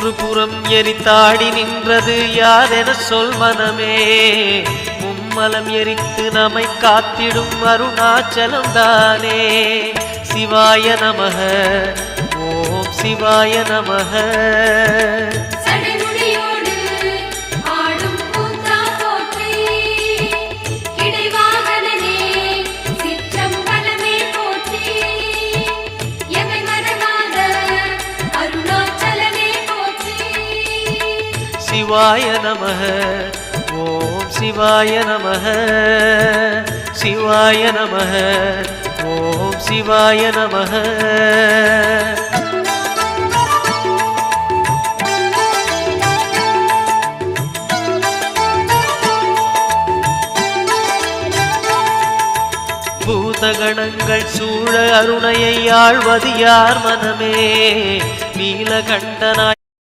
மூன்று புறம் எரித்தாடி நின்றது யாரென சொல் மனமே. மும்மலம் எரித்து நம்மை காத்திடும் அருணாச்சலம் தானே. சிவாய நமக, ஓம் சிவாய நமக. சிவாய நமக, ஓம் சிவாய நமக. சிவாய நமக, ஓம் சிவாய நமக. பூதகணங்கள் சூழ அருணையை ஆழ்வது யார் மனமே. நீலகண்டனாய்